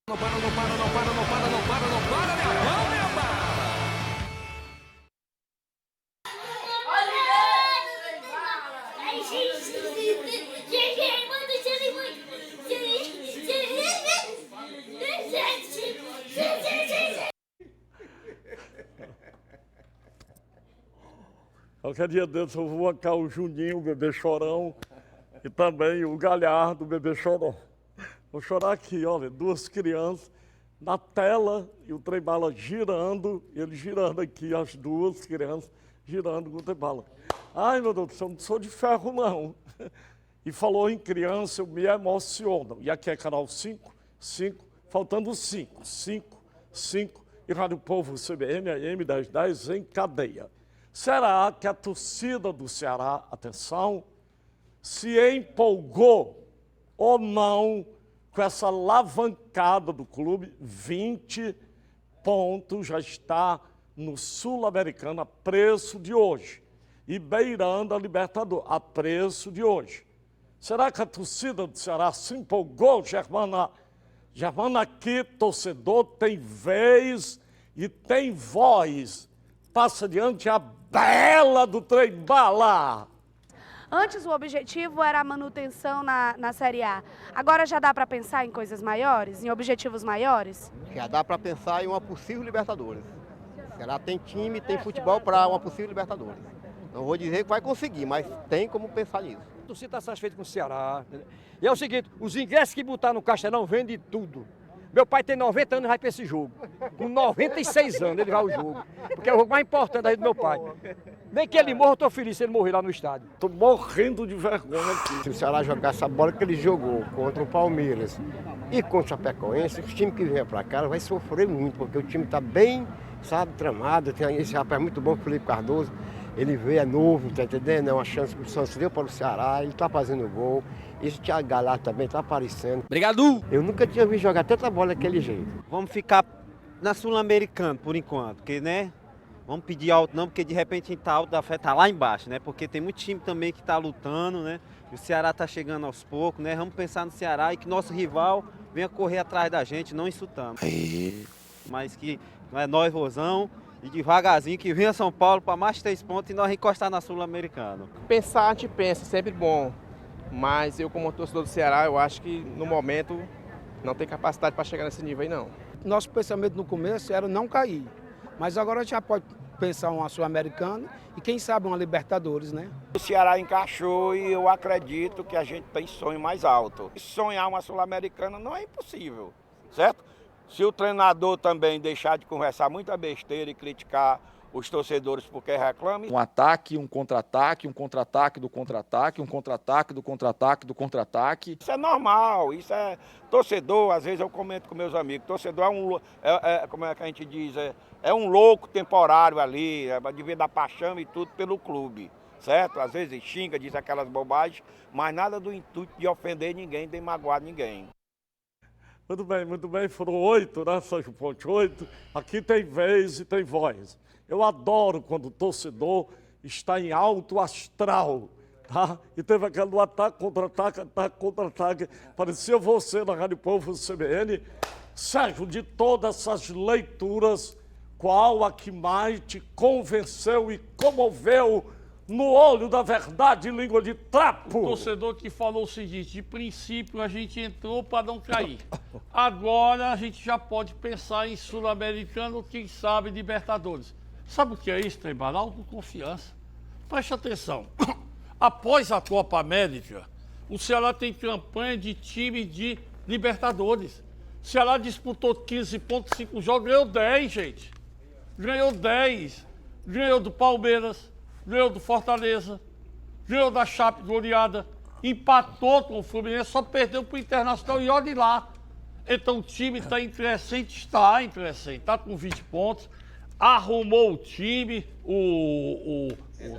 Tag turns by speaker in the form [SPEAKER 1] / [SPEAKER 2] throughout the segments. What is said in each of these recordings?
[SPEAKER 1] Não para, minha bala!
[SPEAKER 2] Qualquer dia desses eu vou bancar o Juninho, o bebê chorão, e também o Galhardo, o bebê chorão. Vou chorar aqui, olha, duas crianças na tela e o Trem Bala girando, ele girando aqui, as duas crianças girando com o Trem Bala. Ai, meu Deus do céu, eu não sou de ferro, não. E falou em criança, eu me emociono. E aqui é canal 5, faltando 5, e Rádio Povo CBN, AM 1010 em cadeia. Será que a torcida do Ceará, atenção, se empolgou ou não com essa alavancada do clube? 20 pontos, já está no Sul-Americano a preço de hoje e beirando a Libertadores a preço de hoje. Será que a torcida do Ceará se empolgou, Germana? Germana, aqui, torcedor, tem vez e tem voz. Passa diante a bela do Trem Bala.
[SPEAKER 3] Antes o objetivo era a manutenção na Série A. Agora já dá para pensar em coisas maiores, em objetivos maiores?
[SPEAKER 4] Já dá para pensar em uma possível Libertadores. O Ceará tem time, tem futebol para uma possível Libertadores. Não vou dizer que vai conseguir, mas tem como pensar nisso.
[SPEAKER 5] A torcida está satisfeita com o Ceará. E é o seguinte, os ingressos que botaram no Castelão vendem tudo. Meu pai tem 90 anos e vai para esse jogo. Com 96 anos ele vai ao jogo. Porque é o jogo mais importante aí do meu pai. Nem que ele morra, eu estou feliz se ele morrer lá no estádio.
[SPEAKER 2] Estou morrendo de vergonha aqui.
[SPEAKER 4] Se o Ceará jogar essa bola que ele jogou contra o Palmeiras e contra o Chapecoense, o time que vier para cá vai sofrer muito, porque o time está bem, sabe, tramado. Tem esse rapaz muito bom, Felipe Cardoso. Ele veio, é novo, tá entendendo? É uma chance que o Santos deu para o Ceará, ele está fazendo gol. Esse Thiago Galhardo também está aparecendo.
[SPEAKER 6] Obrigado!
[SPEAKER 4] Eu nunca tinha visto jogar tanta bola daquele jeito.
[SPEAKER 6] Vamos ficar na Sul-Americana por enquanto, porque, né? Vamos pedir alto não, porque de repente a gente tá alto da fé, tá lá embaixo, né? Porque tem muito time também que tá lutando, né? E o Ceará tá chegando aos poucos, né? Vamos pensar no Ceará e que nosso rival venha correr atrás da gente, não insultamos. Mas que não é nós, Rosão. E devagarzinho que venha São Paulo para mais 3 pontos e nós encostar na Sul-Americana.
[SPEAKER 7] Pensar, a gente pensa, sempre bom. Mas eu, como torcedor do Ceará, eu acho que no momento não tem capacidade para chegar nesse nível aí, não.
[SPEAKER 8] Nosso pensamento no começo era não cair. Mas agora a gente já pode pensar uma Sul-Americana e quem sabe uma Libertadores, né?
[SPEAKER 9] O Ceará encaixou e eu acredito que a gente tem sonho mais alto. Sonhar uma Sul-Americana não é impossível, certo? Se o treinador também deixar de conversar muita besteira e criticar os torcedores porque reclamam.
[SPEAKER 10] Um ataque, um contra-ataque, um contra-ataque do contra-ataque, um contra-ataque do contra-ataque do contra-ataque.
[SPEAKER 9] Isso é normal, isso é torcedor, às vezes eu comento com meus amigos, torcedor como é que a gente diz, é um louco temporário ali, devido à paixão e tudo pelo clube, certo? Às vezes xinga, diz aquelas bobagens, mas nada do intuito de ofender ninguém, de magoar ninguém.
[SPEAKER 2] Muito bem, foram 8, né, Sérgio Ponte? 8. Aqui tem vez e tem voz. Eu adoro quando o torcedor está em alto astral, tá? E teve aquele ataque, contra-ataque. Parecia você na Rádio Povo CBN. Sérgio, de todas essas leituras, qual a que mais te convenceu e comoveu no olho da verdade, língua de trapo?
[SPEAKER 11] O torcedor que falou o seguinte: de princípio a gente entrou para não cair. Agora a gente já pode pensar em Sul-Americano, quem sabe Libertadores. Sabe o que é isso, Trem Bala? Autoconfiança. Preste atenção. Após a Copa América, o Ceará tem campanha de time de Libertadores. O Ceará disputou 15 pontos, 5 jogos, ganhou 10, gente. Ganhou 10. Ganhou do Palmeiras, ganhou do Fortaleza, ganhou da Chape goleada, empatou com o Fluminense, só perdeu para o Internacional e olhe lá. Então o time está em crescente, está com 20 pontos, arrumou o time, o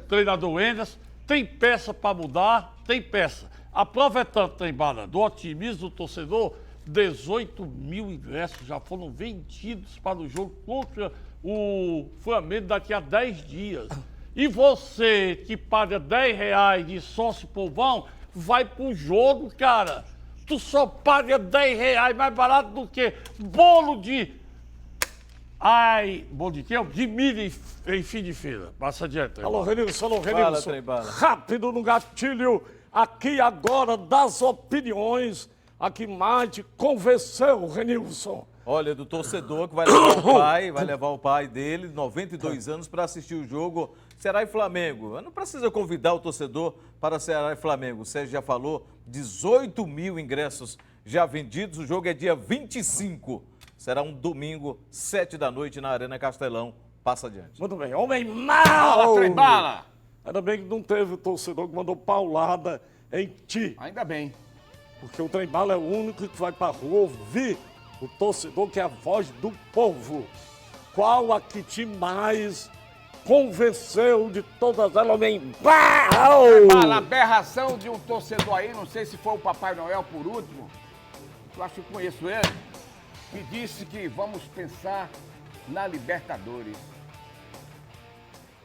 [SPEAKER 11] treinador Endas, tem peça para mudar, tem peça. Aproveitando, Trem Bala, do otimismo do torcedor, 18 mil ingressos já foram vendidos para o jogo contra o Flamengo daqui a 10 dias. E você que paga R$10 de sócio povão, vai pro jogo, cara. Tu só paga R$10 mais barato do que bolo de... Ai, bolo de quê? De milho em fim de feira. Passa adiante.
[SPEAKER 2] Alô, Renilson, alô,
[SPEAKER 1] Fala,
[SPEAKER 2] Renilson.
[SPEAKER 1] Trem Bala.
[SPEAKER 2] Rápido no gatilho, aqui agora das opiniões, a que mais te convenceu, Renilson.
[SPEAKER 1] Olha, do torcedor que vai levar o pai dele, 92 anos, para assistir o jogo Ceará e Flamengo. Não precisa convidar o torcedor para Ceará e Flamengo. O Sérgio já falou, 18 mil ingressos já vendidos. O jogo é dia 25. Será um domingo, 7 da noite, na Arena Castelão. Passa adiante.
[SPEAKER 2] Muito bem, homem mau!
[SPEAKER 11] Fala, Trem Bala!
[SPEAKER 2] Ainda bem que não teve o torcedor que mandou paulada em ti.
[SPEAKER 11] Ainda bem.
[SPEAKER 2] Porque o Trem Bala é o único que vai pra rua ouvir o torcedor, que é a voz do povo. Qual a que te mais convenceu de todas elas, homem mau?
[SPEAKER 12] Fala, aberração de um torcedor aí, não sei se foi o Papai Noel por último, eu acho que conheço ele, que disse que vamos pensar na Libertadores.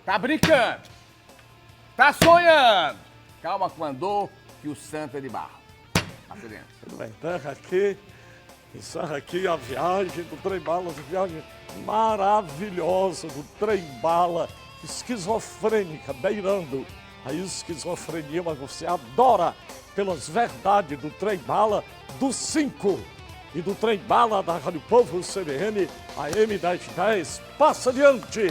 [SPEAKER 12] Tá brincando, tá sonhando. Calma quando que o santo é de barro. Tá por dentro.
[SPEAKER 2] Tudo bem, encerra aqui a viagem do Trem Bala, a viagem maravilhosa do Trem Bala, esquizofrênica, beirando a esquizofrenia, mas você adora pelas verdades do Trem Bala do 5 e do Trem Bala da Rádio Povo CBN, AM 1010. Passa adiante!